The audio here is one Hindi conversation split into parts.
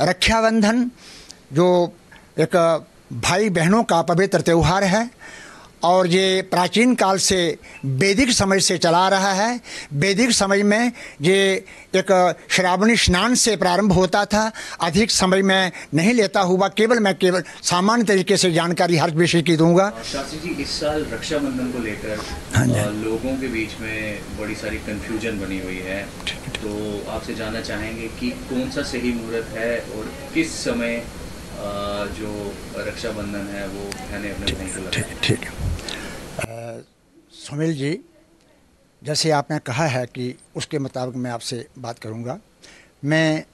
रक्षाबंधन जो एक भाई बहनों का पवित्र त्यौहार है और ये प्राचीन काल से वैदिक समय से चला रहा है। वैदिक समय में ये एक श्रावणी स्नान से प्रारंभ होता था, अधिक समय में नहीं लेता हुआ, मैं केवल सामान्य तरीके से जानकारी हर विषय की दूंगा। शास्त्री जी, इस साल रक्षाबंधन को लेकर लोगों के बीच में बड़ी सारी कंफ्यूजन बनी हुई है, तो आपसे जानना चाहेंगे कि कौन सा सही मुहूर्त है और किस समय जो रक्षाबंधन है वो बहनें अपने भाई को लगाएं। ठीक है सुनील जी, जैसे आपने कहा है कि उसके मुताबिक मैं आपसे बात करूंगा। मैं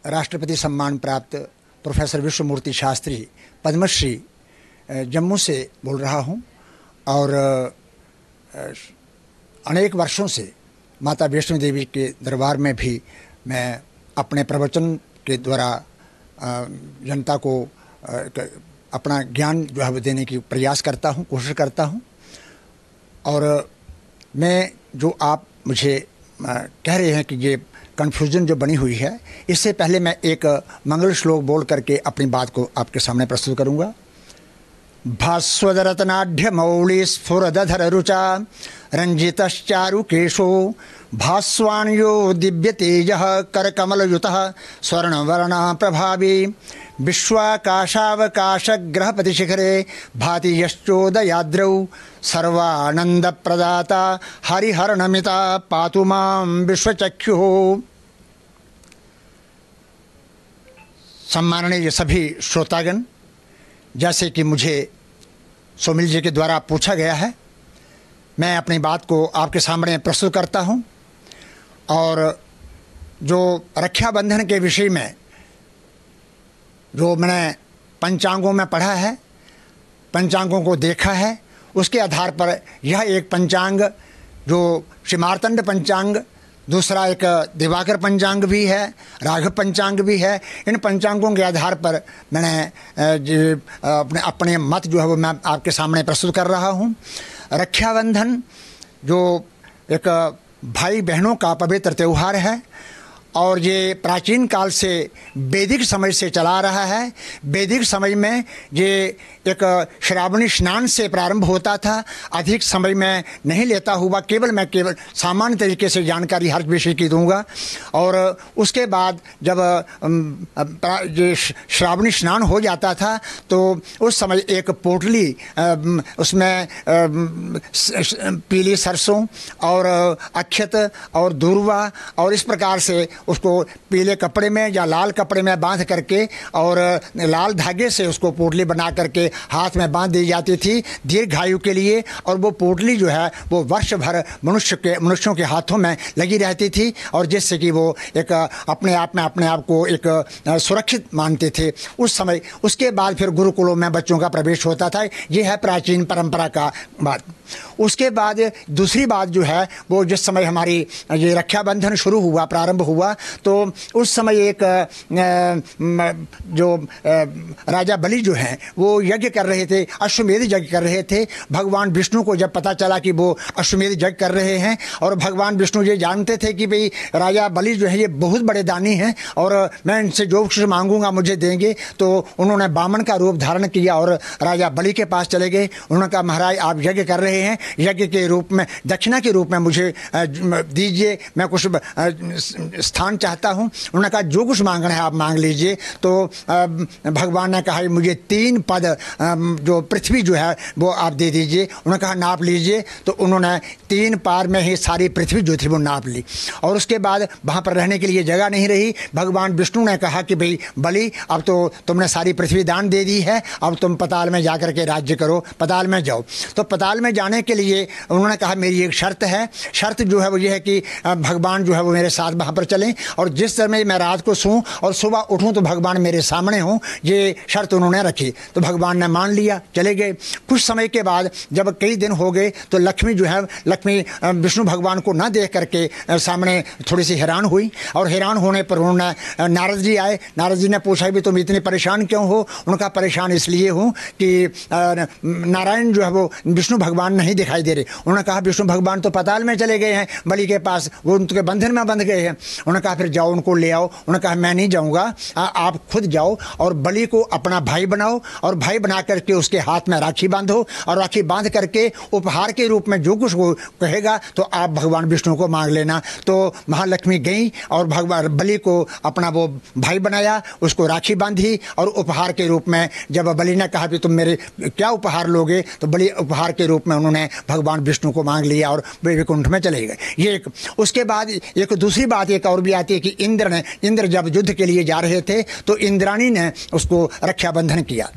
राष्ट्रपति सम्मान प्राप्त प्रोफेसर विश्वमूर्ति शास्त्री पद्मश्री जम्मू से बोल रहा हूं और अनेक वर्षों से माता वैष्णो देवी के दरबार में भी मैं अपने प्रवचन के द्वारा जनता को अपना ज्ञान जो है वो देने की प्रयास करता हूँ, कोशिश करता हूँ। और मैं जो आप मुझे कह रहे हैं कि ये कन्फ्यूजन जो बनी हुई है, इससे पहले मैं एक मंगल श्लोक बोल करके अपनी बात को आपके सामने प्रस्तुत करूँगा। भास्वदरत्नाढ्य मौली स्फुरदधर रुचा रंजितश्चारु केशो भास्वान्यो दिव्य तेज करकमलयुतः स्वर्णवर्ण प्रभावी विश्वाकाशावकाश ग्रहपति शिखरे भाति यश्चोदयाद्रौ सर्वानंद प्रदाता हरिहरनमिता पातु मां विश्वचक्षुः। सम्माननीय सभी श्रोतागण, जैसे कि मुझे सुनील जी के द्वारा पूछा गया है, मैं अपनी बात को आपके सामने प्रस्तुत करता हूं। और जो रक्षाबंधन के विषय में जो मैंने पंचांगों में पढ़ा है, पंचांगों को देखा है, उसके आधार पर यह एक पंचांग जो श्री मार्तंड पंचांग, दूसरा एक दिवाकर पंचांग भी है, राघव पंचांग भी है। इन पंचांगों के आधार पर मैंने अपने मत जो है वो मैं आपके सामने प्रस्तुत कर रहा हूँ। रक्षाबंधन जो एक भाई बहनों का पवित्र त्यौहार है और ये प्राचीन काल से वैदिक समय से चला रहा है। वैदिक समय में ये एक श्रावणी स्नान से प्रारंभ होता था, अधिक समय में नहीं लेता हुआ, मैं केवल सामान्य तरीके से जानकारी हर विषय की दूंगा। और उसके बाद जब ये श्रावणी स्नान हो जाता था तो उस समय एक पोटली, उसमें पीली सरसों और अक्षत और दूर्वा और इस प्रकार से उसको पीले कपड़े में या लाल कपड़े में बांध करके और लाल धागे से उसको पोटली बना करके हाथ में बांध दी जाती थी दीर्घायु के लिए। और वो पोटली जो है वो वर्ष भर मनुष्यों के हाथों में लगी रहती थी और जिससे कि वो एक अपने आप को एक सुरक्षित मानते थे उस समय। उसके बाद फिर गुरुकुलों में बच्चों का प्रवेश होता था। ये है प्राचीन परंपरा का बात। उसके बाद दूसरी बात जो है वो जिस समय हमारी ये रक्षाबंधन शुरू हुआ, प्रारंभ हुआ, तो उस समय एक जो राजा बलि जो हैं वो यज्ञ कर रहे थे, अश्वमेध यज्ञ कर रहे थे। भगवान विष्णु को जब पता चला कि वो अश्वमेध यज्ञ कर रहे हैं और भगवान विष्णु ये जानते थे कि भाई राजा बलि जो है ये बहुत बड़े दानी हैं और मैं इनसे जो कुछ मांगूंगा मुझे देंगे, तो उन्होंने बामन का रूप धारण किया और राजा बलि के पास चले गए। उन्होंने कहा, महाराज आप यज्ञ कर रहे हैं, यज्ञ के रूप में, दक्षिणा के रूप में मुझे दीजिए, मैं कुछ स्थान चाहता हूँ। उन्होंने कहा जो कुछ मांगना है आप मांग लीजिए। तो भगवान ने कहा मुझे 3 पद जो पृथ्वी जो है वो आप दे दीजिए। उन्होंने कहा नाप लीजिए। तो उन्होंने 3 पार में ही सारी पृथ्वी जो थी वो नाप ली और उसके बाद वहाँ पर रहने के लिए जगह नहीं रही। भगवान विष्णु ने कहा कि भाई बलि अब तो तुमने सारी पृथ्वी दान दे दी है, अब तुम पताल में जाकर के राज्य करो, पताल में जाओ। तो पताल में जाने के लिए उन्होंने कहा मेरी एक शर्त है। शर्त जो है वो ये है कि भगवान जो है वो मेरे साथ वहाँ पर चलें और जिस समय मैं रात को सोऊं और सुबह उठूं तो भगवान मेरे सामने हों, ये शर्त उन्होंने रखी। तो भगवान ने मान लिया, चले गए। कुछ समय के बाद जब कई दिन हो गए तो लक्ष्मी जो है, लक्ष्मी विष्णु भगवान को न देख करके सामने थोड़ी सी हैरान हुई और हैरान होने पर उन्होंने नारद जी आए। नारद जी ने पूछा भी तुम इतने परेशान क्यों हो? उनका परेशान इसलिए हूँ कि नारायण जो है वो विष्णु भगवान भगवान नहीं दिखाई दे रहे। उन्होंने कहा विष्णु भगवान तो पाताल में चले गए हैं बलि के पास, वो उनके बंधन में बंध गए हैं। उन्होंने कहा फिर जाओ उनको ले आओ। उन्होंने कहा मैं नहीं जाऊँगा, आप खुद जाओ और बलि को अपना भाई बनाओ और भाई बना करके उसके हाथ में राखी बांधो और राखी बांध करके उपहार के रूप में जो कुछ वो कहेगा तो आप भगवान विष्णु को मांग लेना। तो महालक्ष्मी गई और भगवान बलि को अपना वो भाई बनाया, उसको राखी बांधी और उपहार के रूप में जब बलि ने कहा कि तुम मेरे क्या उपहार लोगे, तो बलि उपहार के रूप में उन्होंने भगवान विष्णु को मांग लिया और वैकुंठ में चले गए। ये एक। उसके बाद एक दूसरी बात एक और भी आती है कि इंद्र जब युद्ध के लिए जा रहे थे तो इंद्राणी ने उसको रक्षाबंधन किया।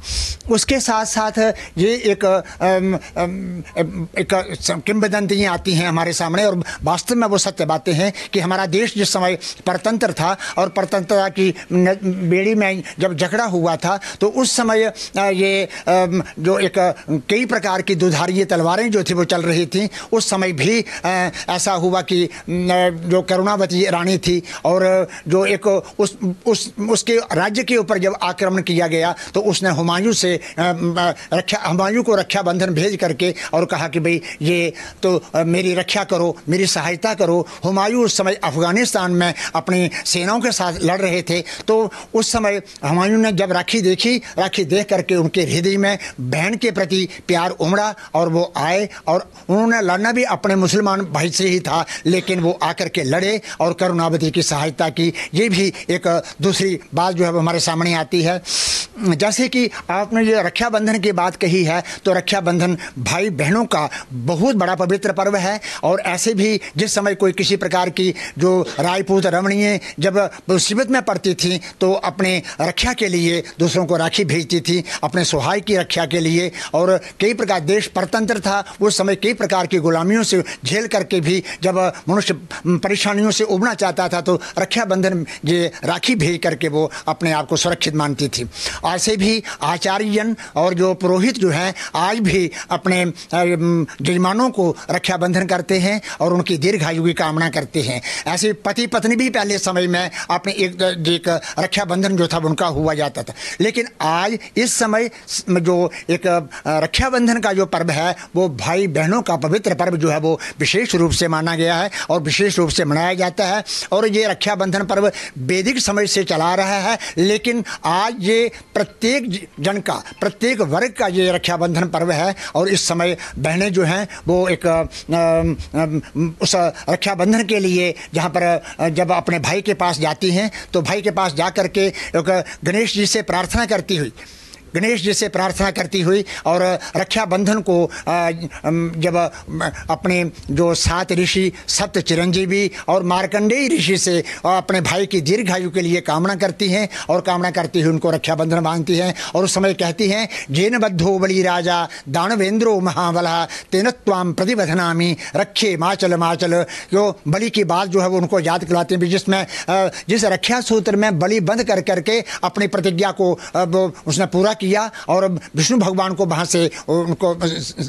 उसके साथ साथ ये एक किंवदंतियाँ आती हैं हमारे सामने और वास्तव में वो सत्य बातें हैं कि हमारा देश जिस समय परतंत्र था और परतंत्रता की बेड़ी में जब झगड़ा हुआ था तो उस समय ये जो एक कई प्रकार की दुधारी तलवारें जो थी वो चल रही थी। उस समय भी ऐसा हुआ कि जो करुणावती रानी थी और जो एक उसके राज्य के ऊपर जब आक्रमण किया गया तो उसने हुमायूं को रक्षाबंधन भेज करके और कहा कि भाई ये तो मेरी रक्षा करो, मेरी सहायता करो। हुमायूं उस समय अफगानिस्तान में अपनी सेनाओं के साथ लड़ रहे थे। तो उस समय हुमायूं ने जब राखी देखी, राखी देख करके उनके हृदय में बहन के प्रति प्यार उमड़ा और वो आए और उन्होंने लड़ना भी अपने मुसलमान भाई से ही था, लेकिन वो आकर के लड़े और करुणावती की सहायता की। ये भी एक दूसरी बात जो है वो हमारे सामने आती है। जैसे कि आपने ये रक्षाबंधन की बात कही है तो रक्षाबंधन भाई बहनों का बहुत बड़ा पवित्र पर्व है। और ऐसे भी जिस समय कोई किसी प्रकार की जो राजपूत रमणीय जब मुसीबत में पड़ती थी तो अपने रक्षा के लिए दूसरों को राखी भेजती थी, अपने सुहाग की रक्षा के लिए। और कई प्रकार देश परतंत्र था उस समय, कई प्रकार की गुलामियों से झेल करके भी जब मनुष्य परेशानियों से उबरना चाहता था तो रक्षाबंधन ये राखी भेज करके वो अपने आप को सुरक्षित मानती थी। ऐसे भी आचार्यजन और जो पुरोहित जो हैं आज भी अपने जजमानों को रक्षाबंधन करते हैं और उनकी दीर्घायु की कामना करते हैं। ऐसे पति पत्नी भी पहले समय में अपने एक रक्षाबंधन जो था उनका हुआ जाता था। लेकिन आज इस समय जो एक रक्षाबंधन का जो पर्व है वो भाई बहनों का पवित्र पर्व जो है वो विशेष रूप से माना गया है और विशेष रूप से मनाया जाता है। और ये रक्षाबंधन पर्व वैदिक समय से चला रहा है, लेकिन आज ये प्रत्येक जन का, प्रत्येक वर्ग का ये रक्षाबंधन पर्व है। और इस समय बहनें जो हैं वो एक उस रक्षाबंधन के लिए जहाँ पर जब अपने भाई के पास जाती हैं तो भाई के पास जा कर के गणेश जी से प्रार्थना करती हुई और रक्षाबंधन को जब अपने जो 7 ऋषि, सप्त चिरंजीवी और मार्कंडेय ऋषि से अपने भाई की दीर्घायु के लिए कामना करती हैं और कामना करती हुई उनको रक्षाबंधन बांधती हैं। और उस समय कहती हैं जेन बद्धो बलि राजा दानवेंद्रो महाबलः तेन त्वाम प्रतिबधनामि रक्षे माचल माचल। जो बलि की बात जो है वो उनको याद दिलाते हैं, जिसमें जिस रक्षा सूत्र में बलि बंध कर करके अपनी प्रतिज्ञा को उसने पूरा किया और विष्णु भगवान को वहाँ से उनको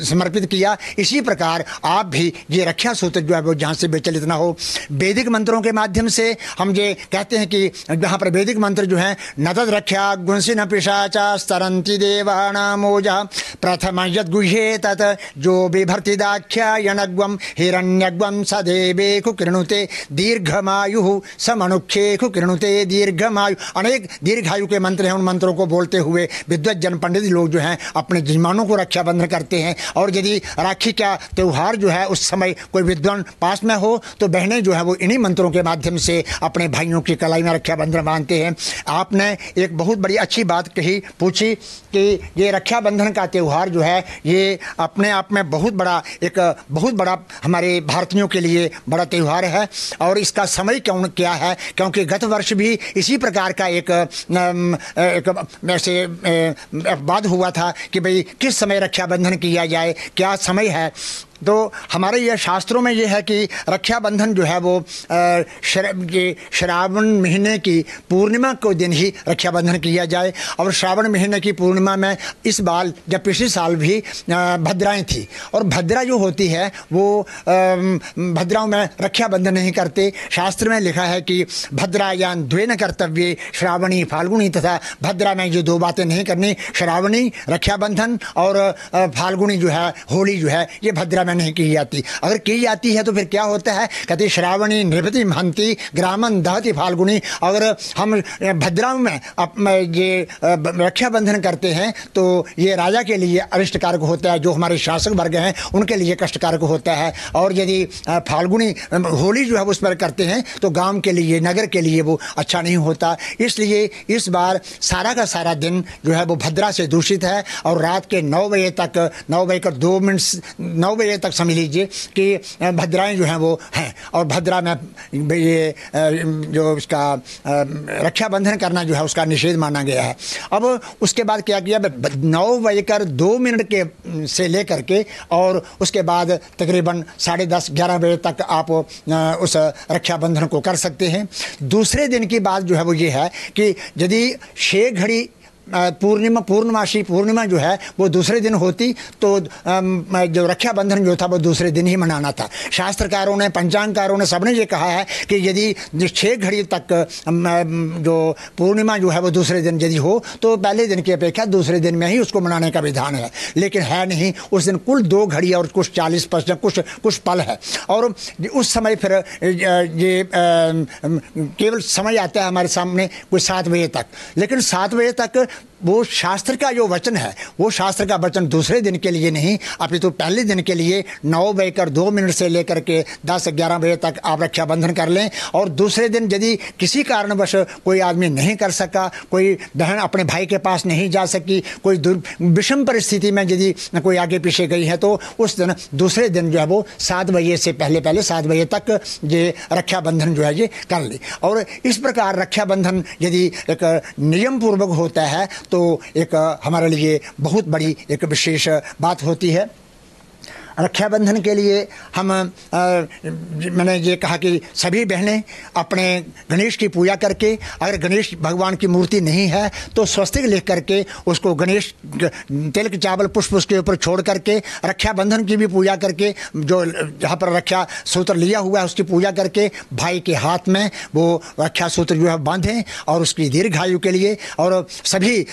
समर्पित किया। इसी प्रकार आप भी ये रक्षा सूत्र जो है वो जहाँ से विचलित ना हो। वैदिक मंत्रों के माध्यम से हम ये कहते हैं कि जहाँ पर वैदिक मंत्र जो हैं नतद रक्षा गुंसिन पिशाचा स्तरंति देवानामोजा प्रथम यद्गुह्ये तत् जो बिभर्तिदाख्यायनग्वम हिरण्यग्वम सदेवेखु कृणुते दीर्घमायु समनुक्षेखु कृणुते दीर्घमायु। अनेक दीर्घायु के मंत्र हैं, उन मंत्रों को बोलते हुए विद्वत जन पंडित लोग जो हैं अपने जजमानों को रक्षाबंधन करते हैं। और यदि राखी का त्यौहार जो है उस समय कोई विद्वान पास में हो तो बहनें जो है वो इन्हीं मंत्रों के माध्यम से अपने भाइयों की कलाई में रक्षाबंधन बांधते हैं। आपने एक बहुत बड़ी अच्छी बात कही, पूछी कि ये रक्षाबंधन का त्यौहार जो है ये अपने आप में बहुत बड़ा हमारे भारतीयों के लिए बड़ा त्यौहार है। और इसका समय क्या है, क्योंकि गत वर्ष भी इसी प्रकार का एक ऐसे बात हुआ था कि भाई किस समय रक्षाबंधन किया जाए, क्या समय है। तो हमारे यह शास्त्रों में ये है कि रक्षाबंधन जो है वो श्रावण महीने की पूर्णिमा को दिन ही रक्षाबंधन किया जाए। और श्रावण महीने की पूर्णिमा में इस बार जब पिछले साल भी भद्राएँ थी, और भद्रा जो होती है वो भद्राओं में रक्षाबंधन नहीं करते। शास्त्र में लिखा है कि भद्रायान द्वे न कर्तव्य श्रावणी फाल्गुनी, तथा भद्रा में जो दो बातें नहीं करनी, श्रावणी रक्षाबंधन और फाल्गुनी जो है होली जो है ये भद्रा में नहीं की जाती। अगर की जाती है तो फिर क्या होता है, कहते श्रावणी निभृति महंती ग्रामन दहती फाल्गुनी। अगर हम भद्राओं में ये रक्षाबंधन करते हैं तो ये राजा के लिए अरिष्टकारक होता है, जो हमारे शासक वर्ग हैं उनके लिए कष्टकारक होता है। और यदि फाल्गुनी होली जो है उस पर करते हैं तो गांव के लिए, नगर के लिए वो अच्छा नहीं होता। इसलिए इस बार सारा का सारा दिन जो है वो भद्रा से दूषित है। और रात के 9 बजे तक, 9 बजे तक समझ लीजिए कि भद्राएं जो हैं वो हैं। और भद्रा में ये जो इसका रक्षाबंधन करना जो है उसका निषेध माना गया है। अब उसके बाद क्या किया, 9:02 के से लेकर के और उसके बाद तकरीबन 10:30-11 बजे तक आप उस रक्षाबंधन को कर सकते हैं। दूसरे दिन की बात जो है वो ये है कि यदि 6 घड़ी पूर्णिमाशी पूर्णिमा जो है वो दूसरे दिन होती तो जो रक्षाबंधन जो था वो दूसरे दिन ही मनाना था। शास्त्रकारों ने, पंचांगकारों ने, सबने ये कहा है कि यदि 6 घड़ी तक जो पूर्णिमा जो है वो दूसरे दिन यदि हो तो पहले दिन की अपेक्षा दूसरे दिन में ही उसको मनाने का विधान है। लेकिन है नहीं, उस दिन कुल 2 घड़ी और कुछ 40-50 कुछ पल है। और उस समय फिर ये केवल समय आता है हमारे सामने कोई 7 बजे तक। लेकिन 7 बजे तक वो शास्त्र का जो वचन है वो शास्त्र का वचन दूसरे दिन के लिए नहीं, अपितु पहले दिन के लिए 9:02 से लेकर के 10-11 बजे तक आप रक्षाबंधन कर लें। और दूसरे दिन यदि किसी कारणवश कोई आदमी नहीं कर सका, कोई बहन अपने भाई के पास नहीं जा सकी, कोई विषम परिस्थिति में यदि कोई आगे पीछे गई है तो उस दिन दूसरे दिन जो है वो 7 बजे से पहले 7 बजे तक ये रक्षाबंधन जो है ये कर ले। और इस प्रकार रक्षाबंधन यदि एक नियम पूर्वक होता है तो एक हमारे लिए बहुत बड़ी एक विशेष बात होती है। रक्षाबंधन के लिए हम मैंने ये कहा कि सभी बहनें अपने गणेश की पूजा करके, अगर गणेश भगवान की मूर्ति नहीं है तो स्वस्तिक लिख करके उसको गणेश तिलक चावल पुष्प उसके ऊपर छोड़ करके रक्षाबंधन की भी पूजा करके, जो जहाँ पर रक्षा सूत्र लिया हुआ है उसकी पूजा करके भाई के हाथ में वो रक्षा सूत्र जो है बांधें और उसकी दीर्घायु के लिए। और सभी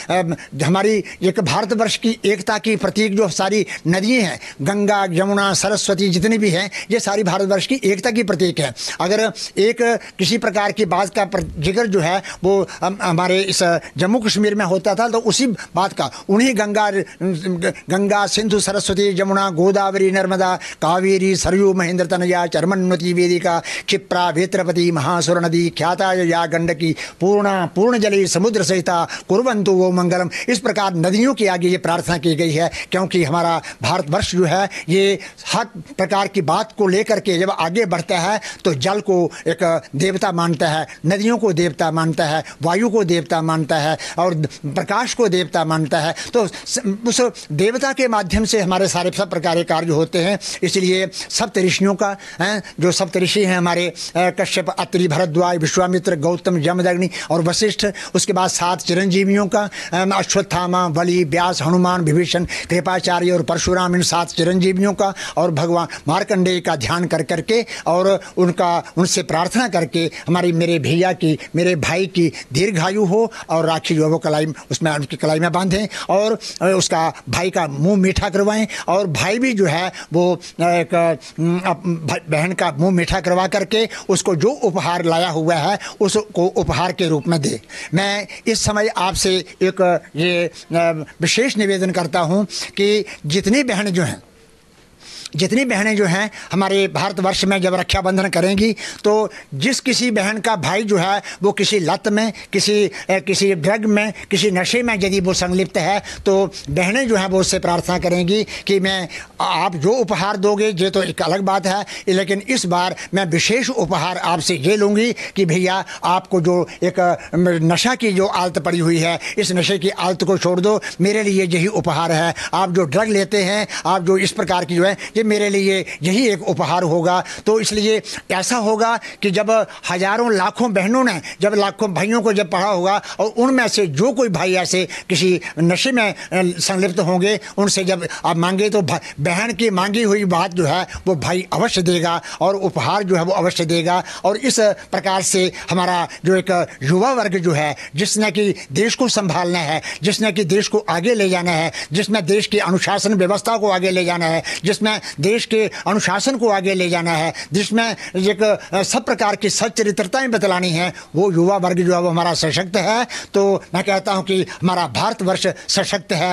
हमारी एक भारतवर्ष की एकता की प्रतीक जो सारी नदियाँ हैं, गंगा, यमुना, सरस्वती जितनी भी हैं, ये सारी भारतवर्ष की एकता की प्रतीक है। अगर एक किसी प्रकार की बात का जिक्र जो है वो हमारे इस जम्मू कश्मीर में होता था तो उसी बात का उन्हीं गंगा, सिंधु, सरस्वती, यमुना, गोदावरी, नर्मदा, कावेरी, सरयू, महेंद्र तनया, चर्मन्वती, वेदिका, क्षिप्रा, वेत्रपति, महासुर नदी, ख्याता या गंडकी, पूर्ण जली समुद्र सहिता कुर्वन्तु वो मंगलम। इस प्रकार नदियों के आगे ये प्रार्थना की गई है, क्योंकि हमारा भारतवर्ष जो है ये हर प्रकार की बात को लेकर के जब आगे बढ़ता है तो जल को एक देवता मानता है, नदियों को देवता मानता है, वायु को देवता मानता है और प्रकाश को देवता मानता है। तो उस देवता के माध्यम से हमारे सारे सब प्रकार के कार्य होते हैं। इसलिए सप्तऋषियों का, जो सप्तऋषि हैं हमारे कश्यप, अत्रि, भरद्वाज, विश्वामित्र, गौतम, जमदग्नि और वशिष्ठ, उसके बाद 7 चिरंजीवियों का अश्वत्थामा, बलि, व्यास, हनुमान, विभीषण, कृपाचार्य और परशुराम, इन 7 चिरंजीवियों का और भगवान मार्कंडेय का ध्यान कर करके और उनसे प्रार्थना करके मेरे भैया की, मेरे भाई की दीर्घायु हो और राखी जो है वो कलाई उसमें उनकी कलाई में बांधें और उसका भाई का मुंह मीठा करवाएं। और भाई भी जो है वो एक बहन का मुंह मीठा करवा करके उसको जो उपहार लाया हुआ है उसको उपहार के रूप में दे। मैं इस समय आपसे एक ये विशेष निवेदन करता हूं कि जितनी बहनें जो हैं हमारे भारतवर्ष में जब रक्षाबंधन करेंगी तो जिस किसी बहन का भाई जो है वो किसी लत में, किसी ड्रग में, किसी नशे में यदि वो संलिप्त है तो बहनें जो हैं वो उससे प्रार्थना करेंगी कि मैं आप जो उपहार दोगे ये तो एक अलग बात है, लेकिन इस बार मैं विशेष उपहार आपसे ये लूँगी कि भैया आपको जो एक नशा की जो आदत पड़ी हुई है इस नशे की आदत को छोड़ दो, मेरे लिए यही उपहार है। आप जो ड्रग लेते हैं, आप जो इस प्रकार की जो है, ये ये मेरे लिए यही एक उपहार होगा। तो इसलिए ऐसा होगा कि जब हजारों लाखों बहनों ने, जब लाखों भाइयों को जब पढ़ा होगा और उनमें से जो कोई भाई ऐसे किसी नशे में संलिप्त होंगे, उनसे जब आप मांगे तो बहन की मांगी हुई बात जो है वो भाई अवश्य देगा और उपहार जो है वो अवश्य देगा। और इस प्रकार से हमारा जो एक युवा वर्ग जो है, जिसने कि देश को संभालना है, जिसने कि देश को आगे ले जाना है, जिसमें देश की अनुशासन व्यवस्था को आगे ले जाना है, जिसमें देश के अनुशासन को आगे ले जाना है, जिसमें एक सब प्रकार की सच्चरित्रताएं बतलानी है, वो युवा वर्ग जो है वो हमारा सशक्त है। तो मैं कहता हूं कि हमारा भारतवर्ष सशक्त है